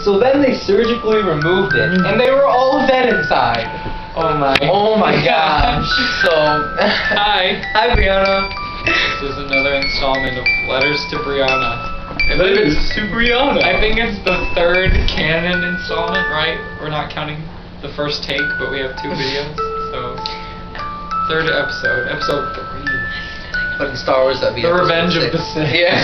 So then they surgically removed it, and they were all dead inside. Oh my gosh. So, Hi. Hi Breanna. This is another installment of Letters to Breanna. Letters to Breanna. I think it's the third canon installment, right? We're not counting the first take, but we have 2 videos, so third episode, episode 3. But in Star Wars, that'd be The episode Revenge of 6. the Sith. Yeah.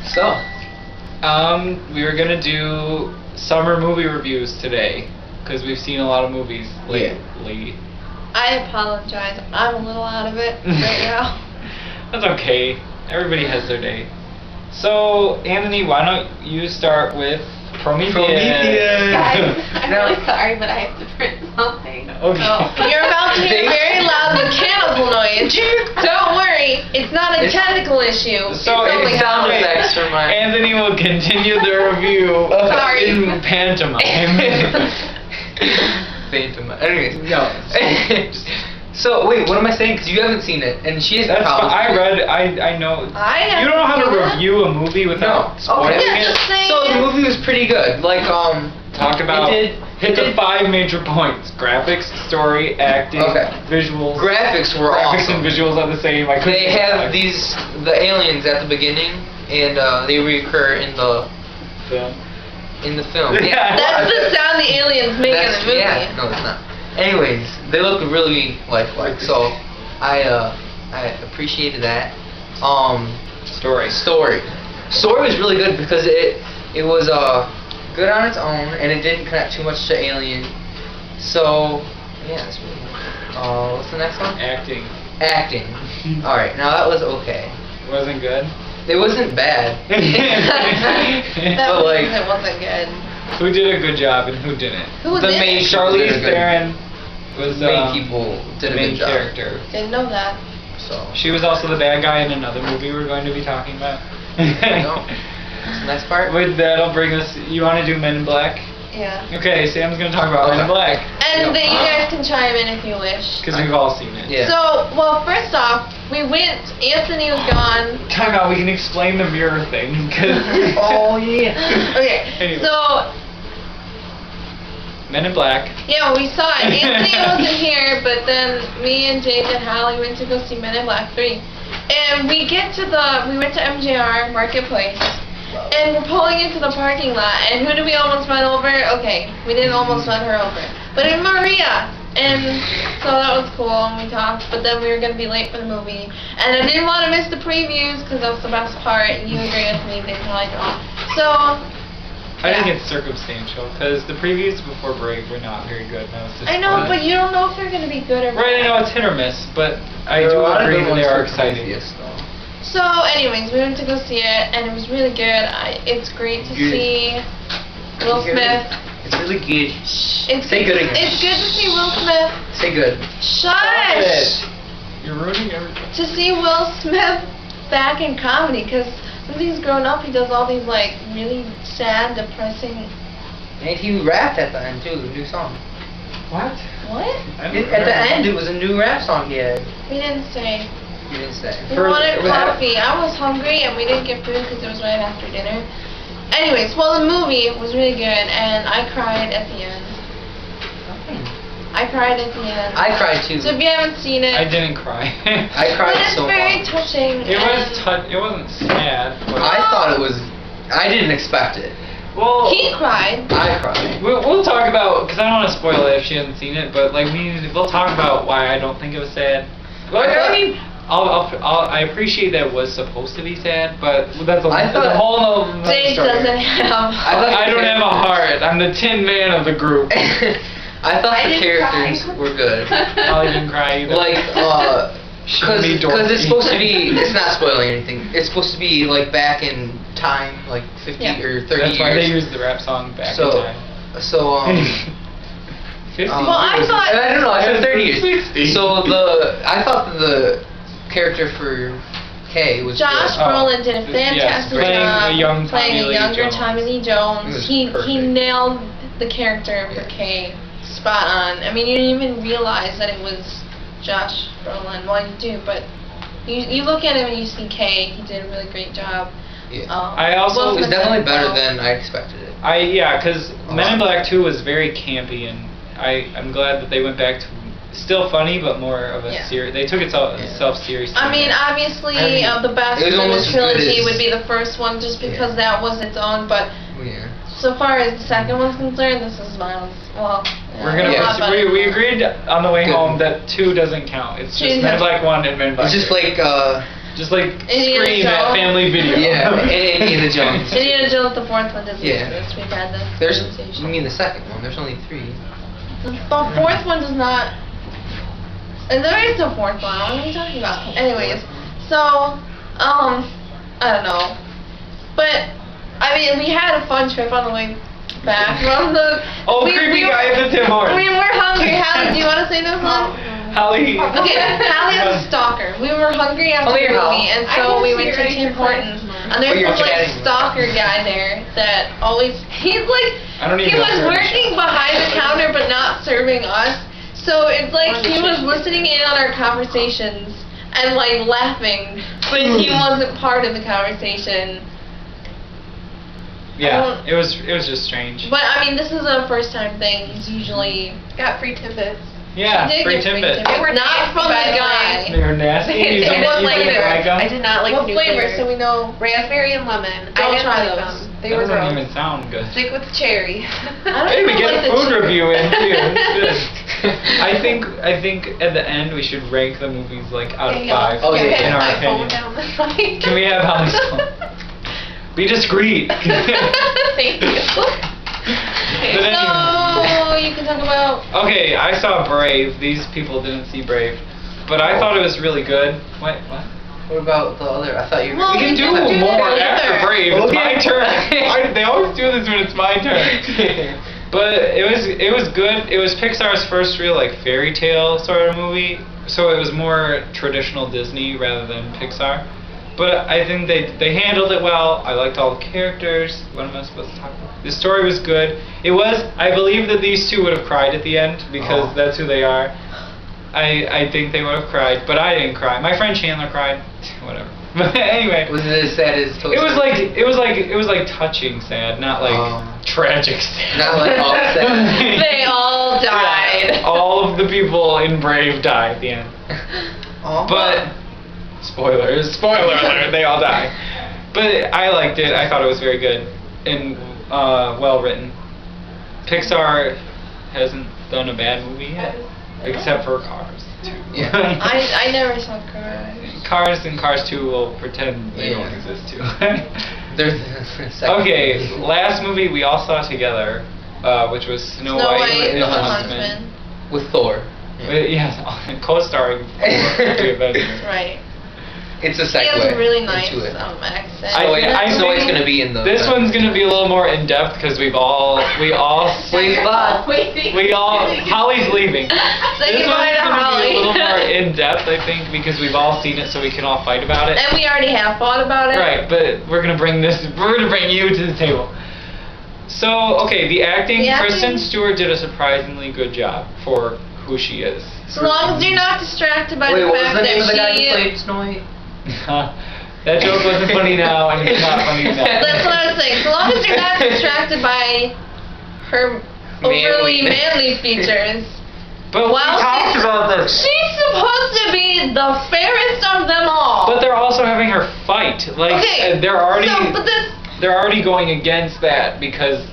So, we were gonna do summer movie reviews today, because we've seen a lot of movies lately. I apologize. I'm a little out of it right now. That's okay. Everybody has their day. So, Anthony, why don't you start with Prometheus? Guys, I'm No. really sorry, but I have to print something. Okay. You're about to hear a very loud mechanical noise. Don't worry, it's not a technical issue. So it's only it sound loud. effects for my... Anthony will continue the review Sorry. in pantomime. Phantom. Anyways, No. So wait, what am I saying? Because you haven't seen it, and she has That's fine. probably. I read. I know. I have You don't know how to seen it. review a movie without No. spoiling Okay. Yeah, it. just saying. So the movie was pretty good. Like Talk about It hit the did- 5 major points: graphics, story, acting, Okay. visuals. graphics were Graphics awesome. and visuals are the same. I couldn't They have decide. the aliens at the beginning, and they recur in the Film. film. Yeah. That's the sound the aliens make in That's- the movie. Yeah, no, it's not. Anyways, they look really lifelike, so I appreciated that. Story. Story was really good because it was good on its own, and it didn't connect too much to Alien. So yeah, that's really good. What's the next one? Acting. Acting. All right, now that was okay. Wasn't good. It wasn't bad. That But, like- means it wasn't good. Who did a good job and who didn't? Who The did main it? Charlie- Charlize did a good- Theron was Main people the did a main good job. character. Didn't know that. So She was also the bad guy in another movie we're going to be talking about. I know. What's the next part? With that'll bring us. You want to do Men in Black? Yeah. Okay, Sam's gonna talk about Men in Okay. Black And No. then you guys can chime in if you wish. because we've all seen it. Yeah. So, well, first off, we went. Anthony was gone. Time out. We can explain the mirror thing because. Oh yeah. Okay. Anyway. So, Men in Black. yeah, we saw it. Anthony wasn't here, but then me and Jade and Hallie went to go see Men in Black 3. And we went to MJR Marketplace. And we're pulling into the parking lot. And who did we almost run over? Okay, we didn't almost run her over. But it was Maria. And so that was cool, and we talked, but then we were going to be late for the movie. And I didn't want to miss the previews, because that's the best part, and you agree with me, they probably don't. So, I think yeah. it's circumstantial because the previews before break were not very good. And I was I know, but disappointed. you don't know if they're going to be good or bad. Right, I know it's hit or miss, but I There do are a lot of agree good that they ones are for exciting. Prometheus, though. So, anyways, we went to go see it, and it was really good. It's great to Good. see Will Smith. It's really good. It's Say good again. It's good to see Will Smith. Say good. Shush! You're ruining everything. To see Will Smith back in comedy, because since he's grown up, he does all these, like, really sad, depressing... And he rapped at the end too, a new song. What? What? I don't At the remember. end, it was a new rap song he had. We didn't say. You didn't say. We For- wanted we had- coffee. I was hungry, and we didn't get food because it was right after dinner. Anyways, well, the movie was really good, and I cried at the end. I cried at the end. I cried too. So if you haven't seen it, I didn't cry. I cried but it's so very much. touching. It was and it wasn't sad. But I thought it was. I didn't expect it. well, He cried. I cried. we'll talk about because I don't want to spoil it if she hasn't seen it. But like we'll talk about why I don't think it was sad. Like I mean, I appreciate that it was supposed to be sad, but that's a, I that's a thought- whole nother Dave story. doesn't have. thought I don't have a heart. I'm the Tin Man of the group. I thought I the didn't characters cry. were good. I didn't cry either. Like, Shouldn't be because it's Dorothy. supposed to be. It's not spoiling anything. It's supposed to be like back in time, like 50 Yeah. or 30 That's years. why they used the rap song back So, in time. so 50 um, Well, I years. thought- I don't know. I said 30 years. 60. So I thought that the character for Kay was Josh good. Brolin did a Yes, fantastic playing job a young playing Tommy a Lee younger Jones. Tommy Lee He Jones. was He perfect. nailed the character for Yeah. Kay spot on. I mean, you didn't even realize that it was Josh Brolin. Well, you do, but you look at him and you see Kay. He did a really great job. Yeah. I also- It was definitely better than I expected it. Because Men in Black 2 was very campy, and I'm glad that they went back to still funny, but more of a serious. They took itself seriously. I mean, obviously, the best it was in the almost as good trilogy as- would be the first one, just because that was its own. But Yeah. so far as the second one's concerned, this is miles. Well, We're gonna. a lot better. We agreed on the way Good. home that 2 doesn't count. It's just Two Men in doesn't- Black 1 and Men in Black It's just 2. like Just like Indiana Scream at Jones. Family Video. yeah, Indiana Jones. Indiana Jones, the fourth one doesn't Yeah. exist. We've had this There's. conversation. You mean the second one? There's only 3. The fourth one does not. And there is no fourth one. What are you talking about? Anyways, so I don't know, but I mean, we had a fun trip on the way back from the. Creepy guy at the Tim Hortons. We were hungry. Hallie, do you want to say no? Hallie. Okay, Hallie is a stalker. We were hungry after the movie, and so we went to Tim Hortons. And there's you're this like chatting. stalker guy there that always he's like I don't even he know was her. working behind the counter but not serving us. So it's like he was listening in on our conversations and like laughing, but he wasn't part of the conversation. Yeah, it was just strange. But I mean, this is a first time thing. He's usually Got free tidbits. Yeah, he did free get free tidbit. tidbits. They were Not nasty, from by the the guy. They were nasty. You It didn't- was you like didn't like them? I did not like What new flavor? flavors. So we know. Raspberry and lemon. Don't I didn't try like those. them. They That were doesn't gross. even sound good. Stick with cherry. I don't Hey, we even get like a the food cherry. review in too. It's good. I think at the end we should rank the movies like out of 5 Oh, yeah, in our my phone opinion. down the line. Can we have Holly's phone? We disagreed. Thank you. But anyway. So you can talk about. Okay, I saw Brave. These people didn't see Brave, but I thought it was really good. Wait, what? What about the other? I thought you were. Well, We can we do can do more Brave. after Brave. It's Okay. my turn. They always do this when it's my turn. But it was good. It was Pixar's first real like fairy tale sort of movie, so it was more traditional Disney rather than Pixar. But I think they handled it well. I liked all the characters. What am I supposed to talk about? The story was good. It was. I believe that these two would have cried at the end because that's who they are. I think they would have cried, but I didn't cry. My friend Chandler cried. Whatever. But anyway. Was it as sad as Toy It was Story? like touching sad, not like tragic sad. Not like all sad. They all died. Yeah, all of the people in Brave die at the end. But spoiler alert, they all die. But I liked it. I thought it was very good and well written. Pixar hasn't done a bad movie yet, except for Cars 2. Yeah. I never saw Cars. Cars and Cars 2 will pretend they don't Yeah. exist too. There's a second. Okay, last movie we all saw together, which was Snow White and the Huntsman. With Thor. Yes, co-starring the Avengers. Right. It's a He segue has a really nice into it. accent. I Snow White's think gonna be in the. This one's gonna be a little more in depth because we all Wait, but Holly's leaving. Say This goodbye one's to gonna Holly. be a little more in depth, I think, because we've all seen it, so we can all fight about it. And we already have thought about it. Right, but we're gonna bring you to the table. So, okay, the acting, Kristen Stewart did a surprisingly good job for who she is. As long as you're not distracted by Wait, the what was fact the name of the guy that who she played Snow White? That joke wasn't funny now, and it's not funny now. That's what I was saying. So long as you're not distracted by her overly manly features. But Well, we talked about this. She's supposed to be the fairest of them all. But they're also having her fight. Like Okay, they're already this. they're already going against that because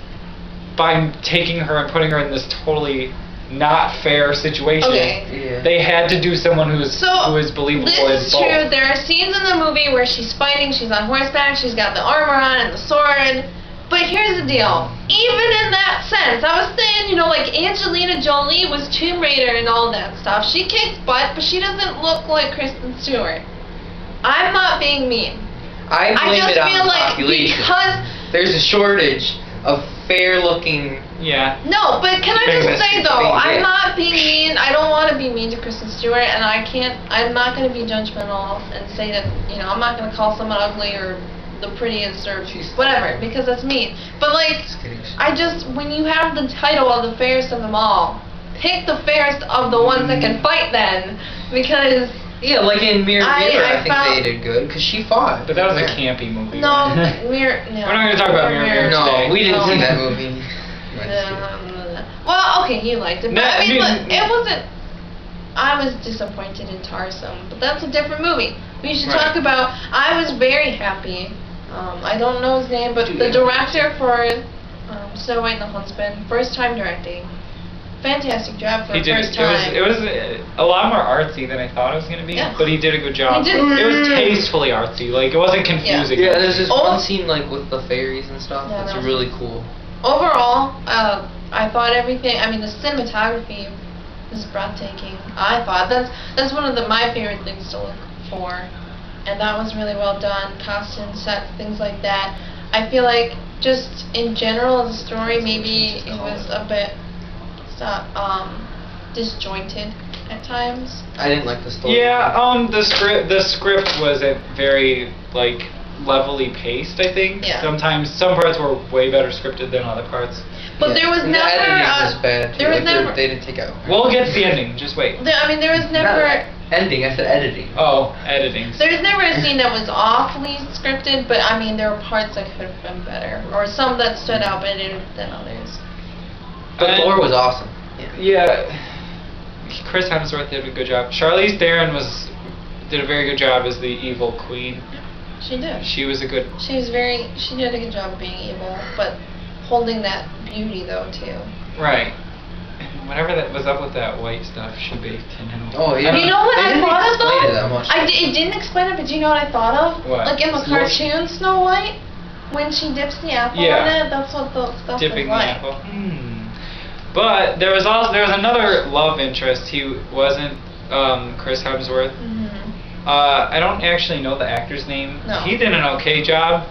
by taking her and putting her in this totally not fair situation, Okay. they had to do someone who is believable This in is both. true. There are scenes in the movie where she's fighting, she's on horseback, she's got the armor on and the sword. But here's the deal. Even in that sense, I was saying, like Angelina Jolie was Tomb Raider and all that stuff. She kicks butt, but she doesn't look like Kristen Stewart. I'm not being mean. I blame just it on feel like population. because There's a shortage of fair-looking. Yeah. no, but can I Famous just say though, thing, I'm yeah. not being mean. I don't want to be mean to Kristen Stewart, and I'm not going to be judgmental and say that, I'm not going to call someone ugly or the prettiest or whatever, because that's mean. But like, when you have the title of the fairest of them all, pick the fairest of the ones that can fight then, because Yeah, like in Mirror I I think felt- they did good because she fought. But that was a Yeah. campy movie. No, right? we're no. We're not gonna talk about Mirror No, today. we didn't No. see that movie. Well, okay, he liked it, but No, I mean, I look, mean- it wasn't. I was disappointed in Tarsum, but that's a different movie. We should Right. talk about. I was very happy. I don't know his name, but the director for Snow White and the Huntsman, first time directing. Fantastic job for He the did. first time. It was a lot more artsy than I thought it was gonna be. Yeah. But he did a good job. He did. It was tastefully artsy. Like it wasn't confusing. Yeah, there's this Oh. one scene like with the fairies and stuff. Yeah, That's that was- really cool. Overall, I thought everything. I mean, the cinematography was breathtaking. I thought that's one of my favorite things to look for, and that was really well done. Costumes, sets, things like that. I feel like just in general, the story maybe it was a bit disjointed at times. I didn't like the story. Yeah. The script was very like levelly paced. I think. Yeah. Sometimes some parts were way better scripted than other parts. But Yeah. there was And never. the editing was bad. Too. There was Like, never. they didn't take out. We'll get to the ending. Just wait. I mean, there was never. Not ending. I said editing. Oh, editing. There's never a scene that was awfully scripted, but I mean, there were parts that could have been better, or some that stood out better than others. But And- Thor was awesome. Yeah, Chris Hemsworth did a good job. Charlize Theron did a very good job as the evil queen. She did. She was a good. She did a good job of being evil, but holding that beauty though too. Right. And whatever that was up with that white stuff she baked in him. Oh, yeah. You know what They I didn't thought of explain though? it that much. It didn't explain it, but do you know what I thought of? What? Like in the Smush? cartoon Snow White, when she dips the apple Yeah. in it, that's what the stuff Dipping was the like. apple. But there was another love interest. He wasn't Chris Hemsworth. Mhm. I don't actually know the actor's name. No. He did an okay job,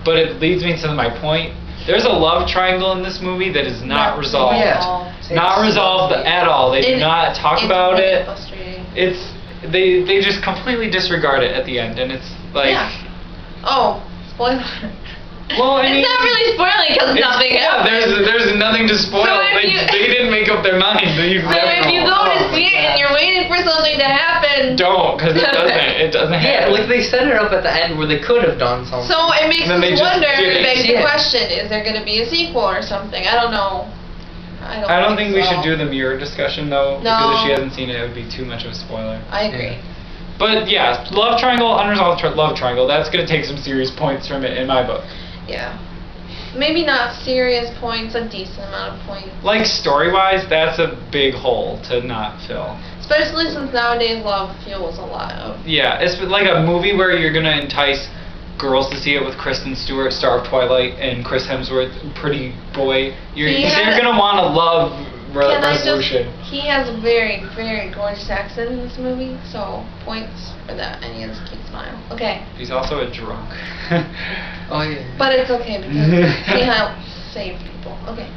but it leads me to my point. There's a love triangle in this movie that is not resolved. Yeah. Not resolved at all. They do not talk about it's it. frustrating. They just completely disregard it at the end, and it's like. Yeah. Oh, spoiler. Well, I mean, it's not really spoiling because nothing Yeah, happens. there's nothing to spoil. So if you- they didn't make up their mind. They So if you go to see it and you're waiting for something to happen, don't, because it doesn't. It doesn't Yeah, happen. like they set it up at the end where they could have done something. so it makes And then they us just wonder, did it. begs the Yeah. question, is there going to be a sequel or something? I don't know. I don't think we so. should do the mirror discussion though, because No. if she hasn't seen it, it would be too much of a spoiler. I agree. But yeah, love triangle, unresolved love triangle. That's gonna take some serious points from it in my book. Yeah. Maybe not serious points, a decent amount of points. Like story-wise, that's a big hole to not fill. Especially since nowadays love fuels a lot of. Yeah, it's like a movie where you're gonna entice girls to see it with Kristen Stewart, star of Twilight, and Chris Hemsworth, pretty boy. They're gonna want a love Can I resolution. he has a very, very gorgeous accent in this movie, so points for that, and he has a cute smile. Okay. He's also a drunk. Oh yeah. But it's okay because he helped save people. Okay.